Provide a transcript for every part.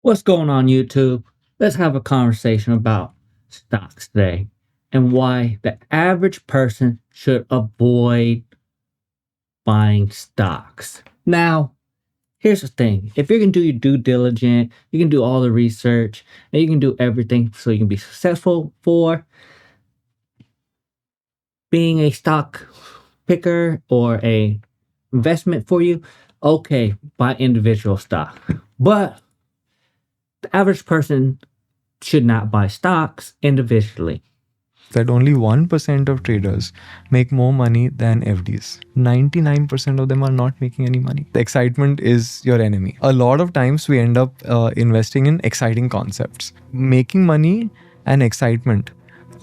What's going on, YouTube? Let's have a conversation about stocks today and why the average person should avoid buying stocks. Now, here's the thing, if you can do your due diligence, you can do all the research, and you can do everything so you can be successful for being a stock picker or a investment for you, okay, buy individual stock. But the average person should not buy stocks individually. That only 1% of traders make more money than FDs. 99% of them are not making any money. The excitement is your enemy. A lot of times we end up investing in exciting concepts. Making money and excitement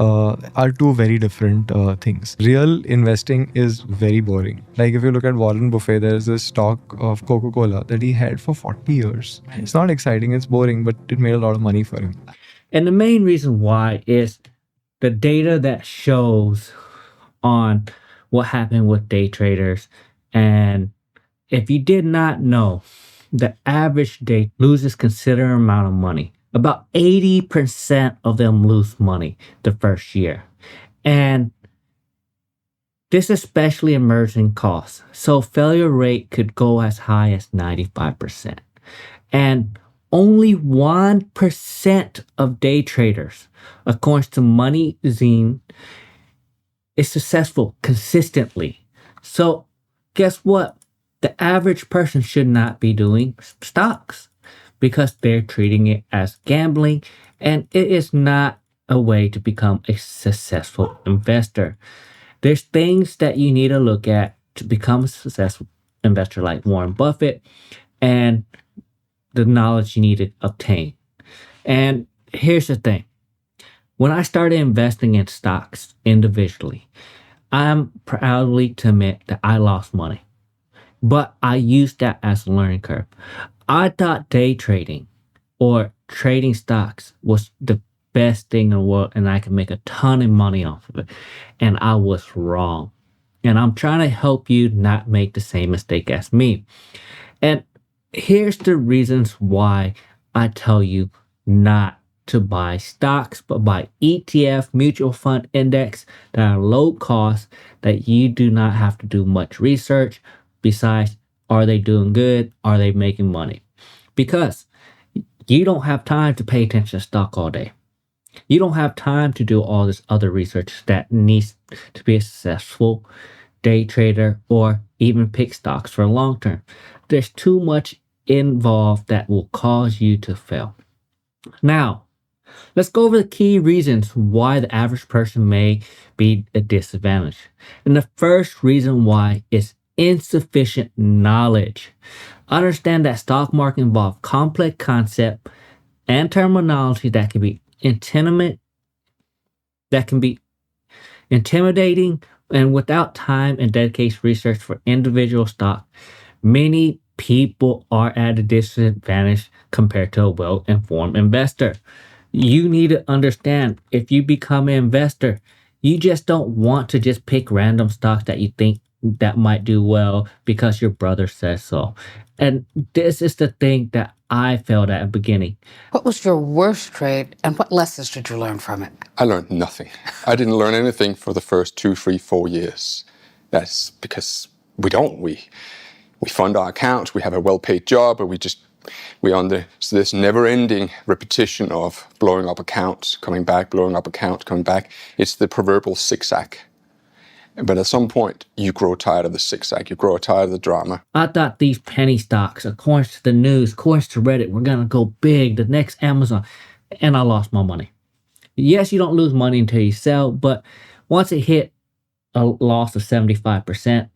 are two very different things. Real investing is very boring. Like if you look at Warren Buffett, there's this stock of Coca-Cola that he had for 40 years. It's not exciting, it's boring, but it made a lot of money for him. And the main reason why is the data that shows on what happened with day traders. And if you did not know, the average day loses considerable amount of money. About 80% of them lose money the first year. And this especially emerging costs. So failure rate could go as high as 95%. And only 1% of day traders, according to Money Zine, is successful consistently. So guess what? The average person should not be doing stocks because they're treating it as gambling, and it is not a way to become a successful investor. There's things that you need to look at to become a successful investor like Warren Buffett and the knowledge you need to obtain. And here's the thing. When I started investing in stocks individually, I'm proudly to admit that I lost money. But I used that as a learning curve. I thought day trading or trading stocks was the best thing in the world and I could make a ton of money off of it. And I was wrong. And I'm trying to help you not make the same mistake as me. And here's the reasons why I tell you not to buy stocks, but buy ETF, mutual fund index that are low cost, that you do not have to do much research. Besides, are they doing good? Are they making money? Because you don't have time to pay attention to stock all day. You don't have time to do all this other research that needs to be a successful day trader or even pick stocks for long term. There's too much involved that will cause you to fail. Now, let's go over the key reasons why the average person may be a disadvantage. And the first reason why is insufficient knowledge. Understand that stock market involves complex concept and terminology that can be intimidating, and without time and dedicated research for individual stock, many people are at a disadvantage compared to a well-informed investor. You need to understand, if you become an investor, you just don't want to just pick random stocks that you think that might do well because your brother says so. And this is the thing that I failed at the beginning. What was your worst trade and what lessons did you learn from it? I learned nothing. I didn't learn anything for the first 2, 3, 4 years. That's because we don't. We fund our accounts, we have a well-paid job, but we're on this never-ending repetition of blowing up accounts, coming back, blowing up accounts, coming back. It's the proverbial zigzag. But at some point, you grow tired of the zigzag. You grow tired of the drama. I thought these penny stocks, according to the news, according to Reddit, were going to go big, the next Amazon, and I lost my money. Yes, you don't lose money until you sell, but once it hit a loss of 75%,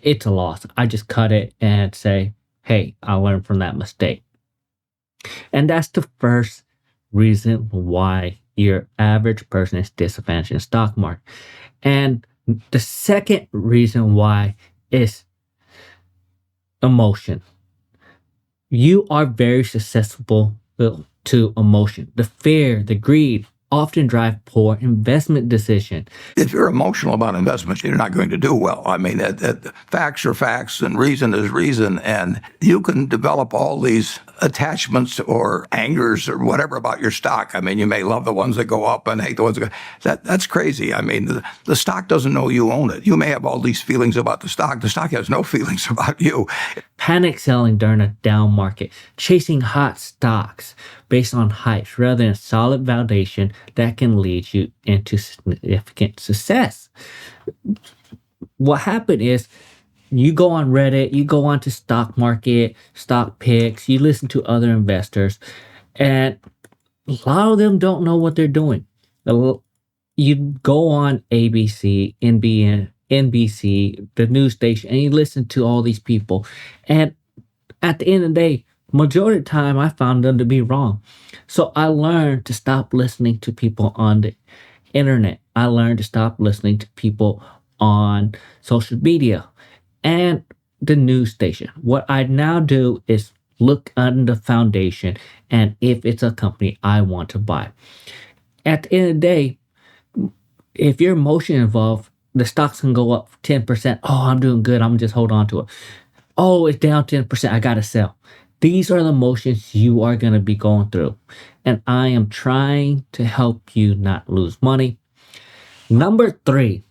it's a loss. I just cut it and say, hey, I learned from that mistake. And that's the first reason why your average person is disadvantaged in the stock market. And the second reason why is emotion. You are very susceptible to emotion. The fear, the greed, often drive poor investment decisions. If you're emotional about investments, you're not going to do well. I mean, facts are facts and reason is reason. And you can develop all these attachments or angers or whatever about your stock. I mean, you may love the ones that go up and hate the ones that go. That's crazy. I mean, the stock doesn't know you own it. You may have all these feelings about the stock. The stock has no feelings about you. Panic selling during a down market, chasing hot stocks based on hype rather than solid validation that can lead you into significant success. What happened is you go on Reddit, you go onto stock market, stock picks, you listen to other investors, and a lot of them don't know what they're doing. You go on ABC, NBC, the news station, and you listen to all these people. And at the end of the day, majority of the time, I found them to be wrong. So I learned to stop listening to people on the internet. I learned to stop listening to people on social media and the news station. What I now do is look under the foundation and if it's a company I want to buy. At the end of the day, if your emotion involved, the stocks can go up 10%. Oh, I'm doing good. I'm just hold on to it. Oh, it's down 10%. I got to sell. These are the emotions you are going to be going through. And I am trying to help you not lose money. Number 3,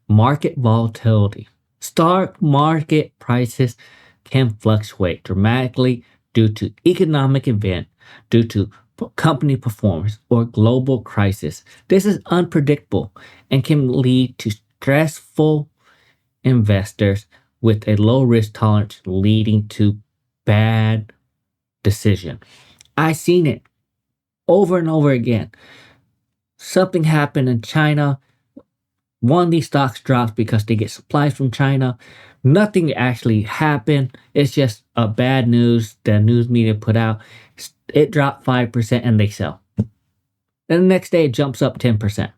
market volatility. Stock market prices can fluctuate dramatically due to economic event, due to company performance, or global crisis. This is unpredictable and can lead to stressful investors with a low risk tolerance, leading to bad decision. I've seen it over and over again. Something happened in China. One of these stocks drops because they get supplies from China. Nothing actually happened. It's just a bad news the news media put out. It dropped 5% and they sell. Then the next day it jumps up 10%.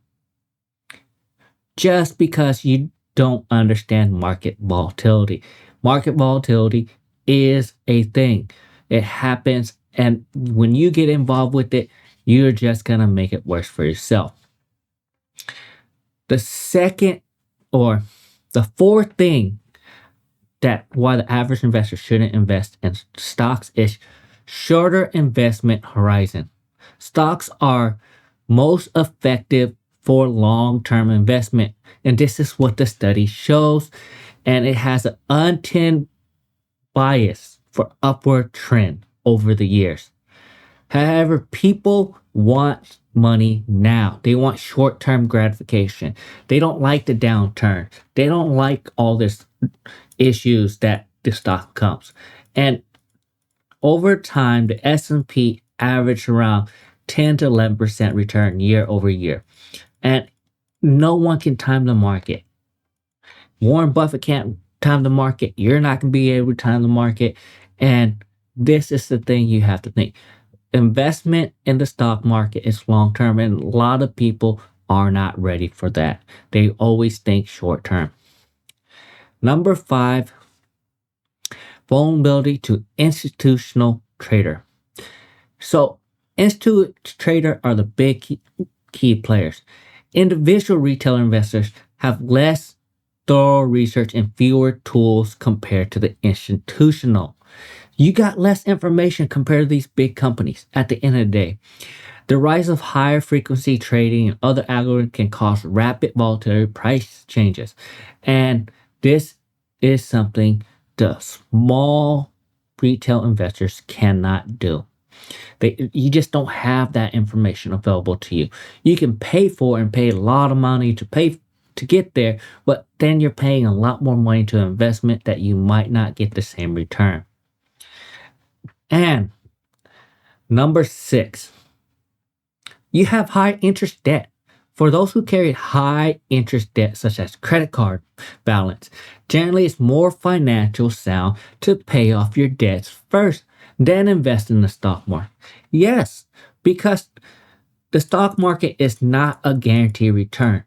Just because you don't understand market volatility. Market volatility is a thing. It happens, and when you get involved with it, you're just going to make it worse for yourself. The second or the fourth thing that why the average investor shouldn't invest in stocks is shorter investment horizon. Stocks are most effective for long-term investment, and this is what the study shows, and it has an unintended bias for upward trend over the years. However, people want money now. They want short-term gratification. They don't like the downturn. They don't like all this issues that the stock comes. And over time, the S&P averaged around 10 to 11% return year over year. And no one can time the market. Warren Buffett can't time the market. You're not going to be able to time the market. And this is the thing you have to think. Investment in the stock market is long term, and a lot of people are not ready for that. They always think short term. Number 5, vulnerability to institutional trader. So, institutional trader are the big key players. Individual retail investors have less thorough research and fewer tools compared to the institutional. You got less information compared to these big companies at the end of the day. The rise of higher frequency trading and other algorithms can cause rapid volatility price changes. And this is something the small retail investors cannot do. You just don't have that information available to you. You can pay for it and pay a lot of money to get there, but then you're paying a lot more money to an investment that you might not get the same return. And number 6, you have high interest debt. For those who carry high interest debt, such as credit card balance, generally it's more financial sound to pay off your debts first, then invest in the stock market. Yes, because the stock market is not a guaranteed return.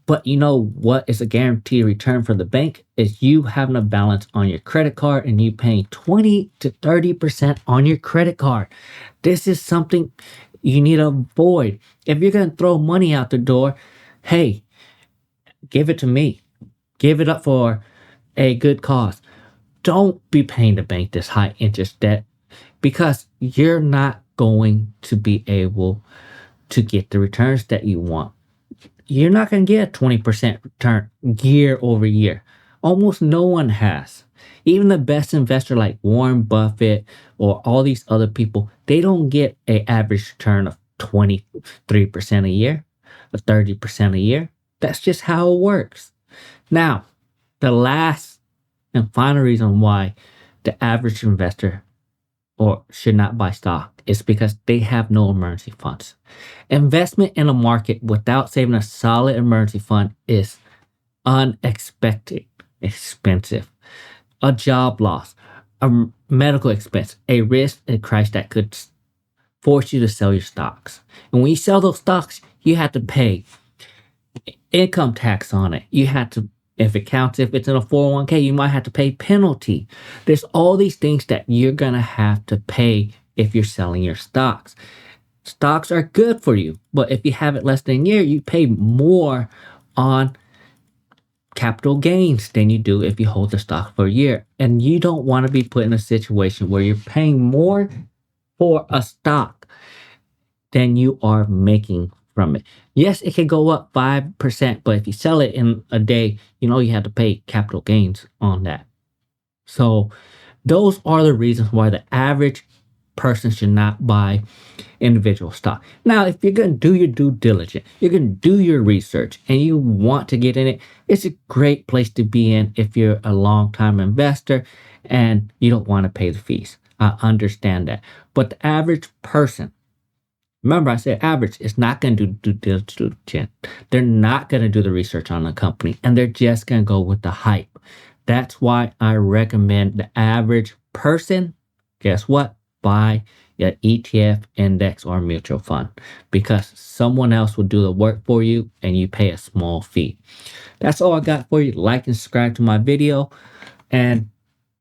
But you know what is a guaranteed return for the bank is you having a balance on your credit card and you paying 20 to 30% on your credit card. This is something you need to avoid. If you're going to throw money out the door, hey, give it to me. Give it up for a good cause. Don't be paying the bank this high interest debt because you're not going to be able to get the returns that you want. You're not going to get a 20% return year over year. Almost no one has. Even the best investor like Warren Buffett or all these other people, they don't get an average return of 23% a year, or 30% a year. That's just how it works. Now, the last and final reason why the average investor or should not buy stock is because they have no emergency funds. Investment in a market without saving a solid emergency fund is unexpected, expensive. A job loss, a medical expense, a risk, a crisis that could force you to sell your stocks. And when you sell those stocks, you have to pay income tax on it. You have to, if it counts, if it's in a 401k, you might have to pay penalty. There's all these things that you're going to have to pay if you're selling your stocks. Stocks are good for you, but if you have it less than a year, you pay more on capital gains than you do if you hold the stock for a year. And you don't want to be put in a situation where you're paying more for a stock than you are making from it. Yes, it can go up 5%, but if you sell it in a day, you have to pay capital gains on that. So those are the reasons why the average person should not buy individual stock. Now, if you're going to do your due diligence, you're going to do your research, and you want to get in it, it's a great place to be in if you're a long-time investor and you don't want to pay the fees. I understand that. But the average person, remember I said average, is not going to do due diligence. They're not going to do the research on the company, and they're just going to go with the hype. That's why I recommend the average person, guess what? Buy an ETF, index, or mutual fund because someone else will do the work for you and you pay a small fee. That's all I got for you. Like and subscribe to my video, and